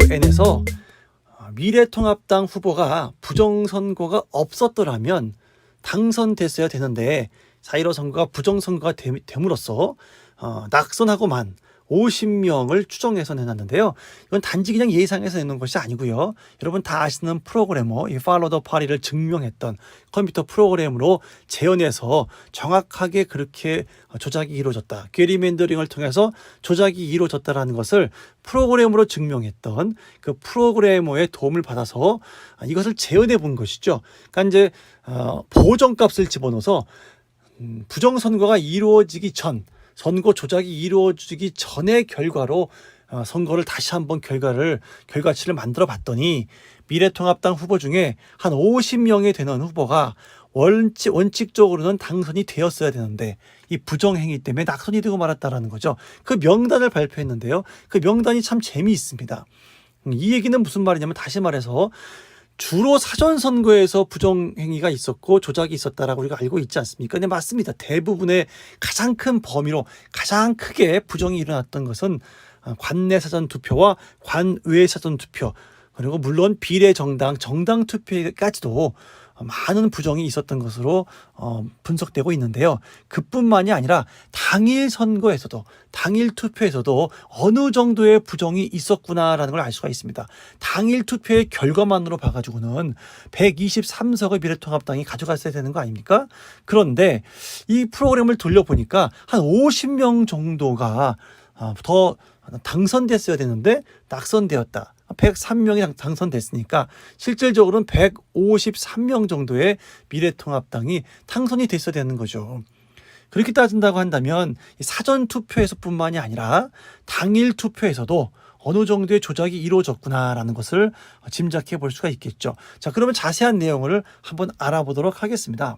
VON에서 미래통합당 후보가 부정선거가 없었더라면 당선됐어야 되는데 4.15 선거가 부정선거가 됨으로써 낙선하고만 50명을 추정해서 내놨는데요. 이건 단지 그냥 예상해서 내놓은 것이 아니고요. 여러분 다 아시는 프로그래머, 이 팔로우 더 파리를 증명했던 컴퓨터 프로그램으로 재현해서 정확하게 그렇게 조작이 이루어졌다. 게리맨더링을 통해서 조작이 이루어졌다라는 것을 프로그램으로 증명했던 그 프로그래머의 도움을 받아서 이것을 재현해 본 것이죠. 그러니까 이제 보정값을 집어넣어서 부정선거가 이루어지기 전, 선거 조작이 이루어지기 전의 결과로 선거를 다시 한번 결과치를 만들어 봤더니 미래통합당 후보 중에 한 50명이 되는 후보가 원칙적으로는 당선이 되었어야 되는데 이 부정행위 때문에 낙선이 되고 말았다라는 거죠. 그 명단을 발표했는데요. 그 명단이 참 재미있습니다. 이 얘기는 무슨 말이냐면 다시 말해서 주로 사전선거에서 부정행위가 있었고 조작이 있었다라고 우리가 알고 있지 않습니까? 네, 맞습니다. 대부분의 가장 큰 범위로 가장 크게 부정이 일어났던 것은 관내 사전투표와 관외 사전투표, 그리고 물론 비례정당, 정당 투표까지도 많은 부정이 있었던 것으로 분석되고 있는데요. 그뿐만이 아니라 당일 선거에서도, 당일 투표에서도 어느 정도의 부정이 있었구나라는 걸 알 수가 있습니다. 당일 투표의 결과만으로 봐가지고는 123석의 미래통합당이 가져갔어야 되는 거 아닙니까? 그런데 이 프로그램을 돌려보니까 한 50명 정도가 더 당선됐어야 되는데 낙선되었다. 103명이 당선됐으니까 실질적으로는 153명 정도의 미래통합당이 당선이 됐어야 되는 거죠. 그렇게 따진다고 한다면 사전투표에서뿐만이 아니라 당일 투표에서도 어느 정도의 조작이 이루어졌구나라는 것을 짐작해 볼 수가 있겠죠. 자, 그러면 자세한 내용을 한번 알아보도록 하겠습니다.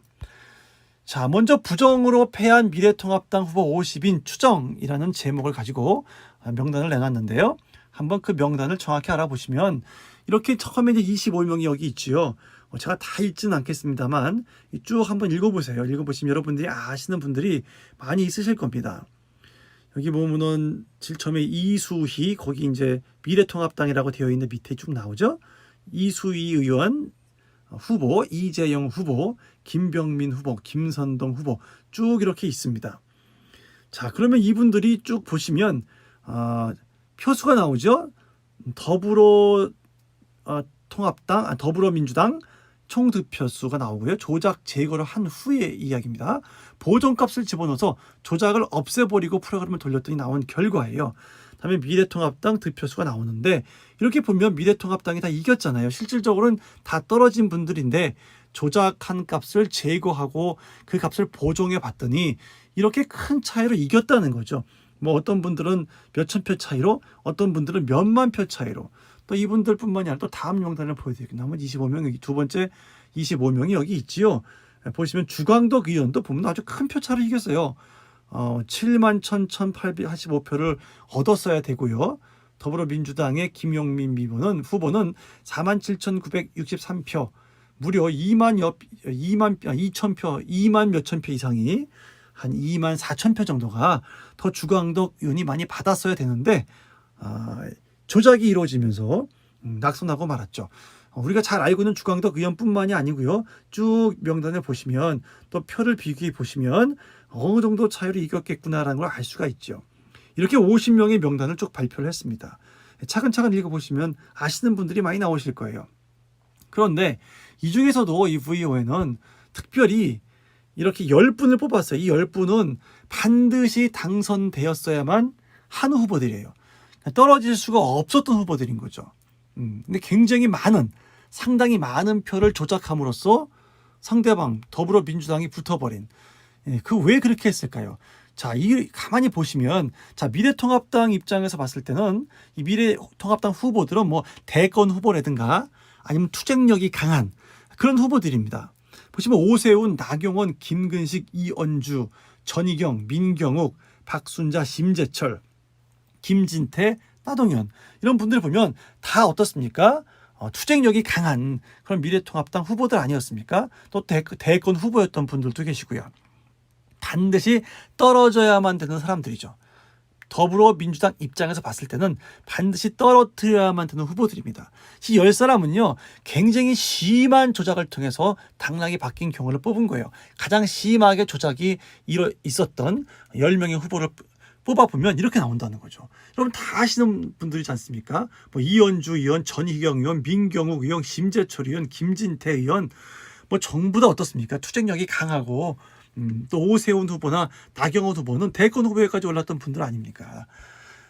자, 먼저 부정으로 패한 미래통합당 후보 50인 추정이라는 제목을 가지고 명단을 내놨는데요. 한번 그 명단을 정확히 알아보시면 이렇게 처음에 이제 25명이 여기 있지요. 제가 다 읽지는 않겠습니다만 쭉 한번 읽어보세요. 읽어보시면 여러분들이 아시는 분들이 많이 있으실 겁니다. 여기 보면은 제일 처음에 이수희, 거기 이제 미래통합당이라고 되어 있는 밑에 쭉 나오죠. 이수희 의원 후보, 이재영 후보, 김병민 후보, 김선동 후보 쭉 이렇게 있습니다. 자, 그러면 이분들이 쭉 보시면 표수가 나오죠. 더불어민주당 총 득표수가 나오고요. 조작 제거를 한 후의 이야기입니다. 보정값을 집어넣어서 조작을 없애버리고 프로그램을 돌렸더니 나온 결과예요. 다음에 미래통합당 득표수가 나오는데 이렇게 보면 미래통합당이 다 이겼잖아요. 실질적으로는 다 떨어진 분들인데 조작한 값을 제거하고 그 값을 보정해 봤더니 이렇게 큰 차이로 이겼다는 거죠. 뭐 어떤 분들은 몇천 표 차이로, 어떤 분들은 몇만 표 차이로, 또 이분들뿐만이 아니라 또 다음 명단을 보여드릴게요. 나머지 25명, 여기 두 번째 25명이 여기 있지요. 보시면 주광덕 의원도 보면 아주 큰 표 차로 이겼어요. 7만 1,885표를 얻었어야 되고요. 더불어민주당의 김용민 후보는 4만 7,963표, 무려 2만 몇천 표 이상이, 한 2만 4천 표 정도가 더 주광덕 의원이 많이 받았어야 되는데 조작이 이루어지면서 낙선하고 말았죠. 우리가 잘 알고 있는 주광덕 의원뿐만이 아니고요. 쭉 명단을 보시면 또 표를 비교해 보시면 어느 정도 차이로 이겼겠구나라는 걸 알 수가 있죠. 이렇게 50명의 명단을 쭉 발표를 했습니다. 차근차근 읽어보시면 아시는 분들이 많이 나오실 거예요. 그런데 이 중에서도 이 VON은 특별히 이렇게 10분을 뽑았어요. 이 10분은 반드시 당선되었어야만 하는 후보들이에요. 떨어질 수가 없었던 후보들인 거죠. 근데 굉장히 상당히 많은 표를 조작함으로써 상대방 더불어민주당이 붙어버린. 그 왜 그렇게 했을까요? 자, 가만히 보시면, 자, 미래통합당 입장에서 봤을 때는 이 미래통합당 후보들은 뭐 대권 후보라든가 아니면 투쟁력이 강한 그런 후보들입니다. 보시면 오세훈, 나경원, 김근식, 이언주, 전희경, 민경욱, 박순자, 심재철, 김진태, 나동현 이런 분들 보면 다 어떻습니까? 투쟁력이 강한 그런 미래통합당 후보들 아니었습니까? 또 대권 후보였던 분들도 계시고요. 반드시 떨어져야만 되는 사람들이죠. 더불어민주당 입장에서 봤을 때는 반드시 떨어뜨려야만 되는 후보들입니다. 이 10사람은요. 굉장히 심한 조작을 통해서 당락이 바뀐 경우를 뽑은 거예요. 가장 심하게 조작이 있었던 10명의 후보를 뽑아보면 이렇게 나온다는 거죠. 여러분 다 아시는 분들이지 않습니까? 뭐 이현주 의원, 전희경 의원, 민경욱 의원, 심재철 의원, 김진태 의원, 뭐 전부 다 어떻습니까? 투쟁력이 강하고 또 오세훈 후보나 나경원 후보는 대권 후보에까지 올랐던 분들 아닙니까?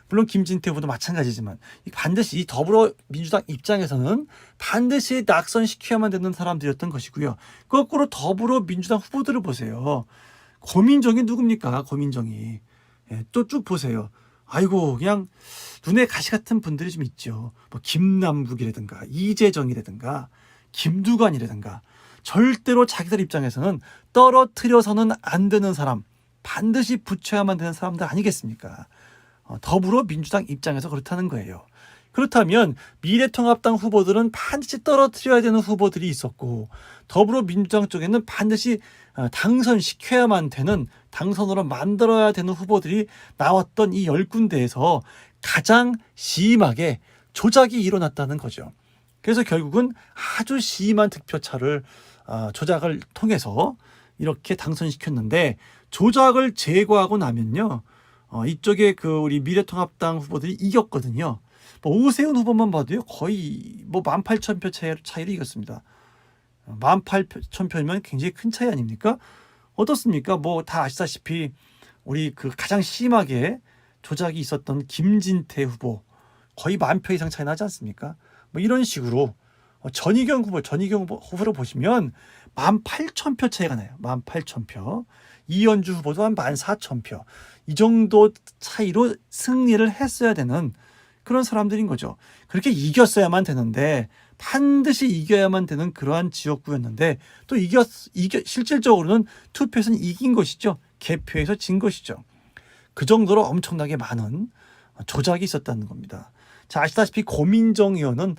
물론 김진태 후보도 마찬가지지만 반드시 이 더불어민주당 입장에서는 반드시 낙선시켜야만 되는 사람들이었던 것이고요. 거꾸로 더불어민주당 후보들을 보세요. 고민정이 누굽니까? 고민정이. 예, 또 쭉 보세요. 아이고 그냥 눈에 가시 같은 분들이 좀 있죠. 뭐 김남국이라든가 이재정이라든가 김두관이라든가 절대로 자기들 입장에서는 떨어뜨려서는 안 되는 사람, 반드시 붙여야만 되는 사람들 아니겠습니까? 더불어민주당 입장에서 그렇다는 거예요. 그렇다면 미래통합당 후보들은 반드시 떨어뜨려야 되는 후보들이 있었고 더불어민주당 쪽에는 반드시 당선시켜야만 되는, 당선으로 만들어야 되는 후보들이 나왔던 이 10군데에서 가장 심하게 조작이 일어났다는 거죠. 그래서 결국은 아주 심한 득표차를 조작을 통해서 이렇게 당선시켰는데, 조작을 제거하고 나면요, 이쪽에 우리 미래통합당 후보들이 이겼거든요. 뭐 오세훈 후보만 봐도요, 거의 뭐 18,000표 차이로 이겼습니다. 18,000표면 굉장히 큰 차이 아닙니까? 어떻습니까? 뭐 다 아시다시피 우리 가장 심하게 조작이 있었던 김진태 후보 거의 10,000표 이상 차이 나지 않습니까? 뭐 이런 식으로 전희경 후보를 보시면 18,000표 차이가 나요. 18,000표. 이현주 후보도 한 14,000표. 이 정도 차이로 승리를 했어야 되는 그런 사람들인 거죠. 그렇게 이겼어야만 되는데, 반드시 이겨야만 되는 그러한 지역구였는데 또 실질적으로는 투표에서는 이긴 것이죠. 개표에서 진 것이죠. 그 정도로 엄청나게 많은 조작이 있었다는 겁니다. 자, 아시다시피 고민정 의원은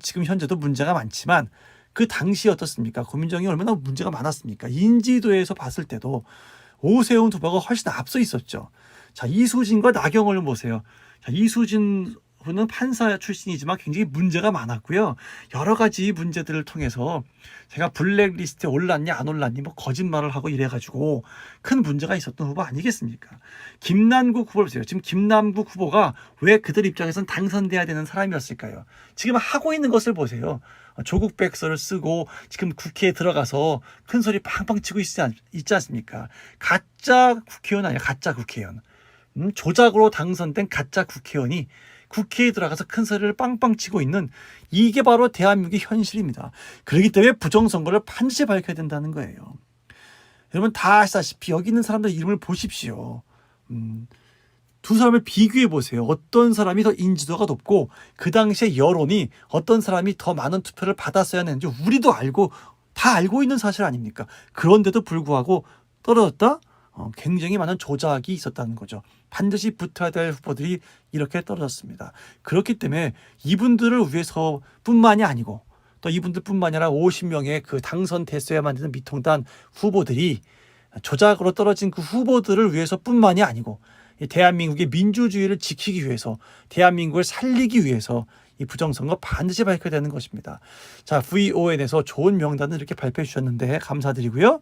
지금 현재도 문제가 많지만 그 당시 어떻습니까? 고민정이 얼마나 문제가 많았습니까? 인지도에서 봤을 때도 오세훈 후보가 훨씬 앞서 있었죠. 자, 이수진과 나경원을 보세요. 자, 이수진 후보는 판사 출신이지만 굉장히 문제가 많았고요. 여러 가지 문제들을 통해서 제가 블랙리스트에 올랐니 안 올랐니 뭐 거짓말을 하고 이래가지고 큰 문제가 있었던 후보 아니겠습니까? 김남국 후보를 보세요. 지금 김남국 후보가 왜 그들 입장에선 당선돼야 되는 사람이었을까요? 지금 하고 있는 것을 보세요. 조국 백서를 쓰고 지금 국회에 들어가서 큰 소리 팡팡 치고 있지 않습니까? 가짜 국회의원 아니야, 가짜 국회의원. 조작으로 당선된 가짜 국회의원이 국회에 들어가서 큰 소리를 빵빵 치고 있는, 이게 바로 대한민국의 현실입니다. 그렇기 때문에 부정선거를 반드시 밝혀야 된다는 거예요. 여러분 다 아시다시피 여기 있는 사람들 이름을 보십시오. 두 사람을 비교해 보세요. 어떤 사람이 더 인지도가 높고 그 당시에 여론이 어떤 사람이 더 많은 투표를 받았어야 하는지 우리도 다 알고 있는 사실 아닙니까? 그런데도 불구하고 떨어졌다? 굉장히 많은 조작이 있었다는 거죠. 반드시 붙어야 될 후보들이 이렇게 떨어졌습니다. 그렇기 때문에 이분들을 위해서뿐만이 아니고 또 이분들뿐만 아니라 50명의 당선됐어야만 되는 미통당 후보들이 조작으로 떨어진 그 후보들을 위해서뿐만이 아니고 대한민국의 민주주의를 지키기 위해서, 대한민국을 살리기 위해서 이 부정선거 반드시 밝혀야 되는 것입니다. 자, VON에서 좋은 명단을 이렇게 발표해 주셨는데 감사드리고요.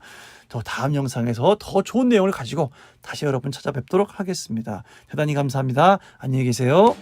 더 다음 영상에서 더 좋은 내용을 가지고 다시 여러분 찾아뵙도록 하겠습니다. 대단히 감사합니다. 안녕히 계세요.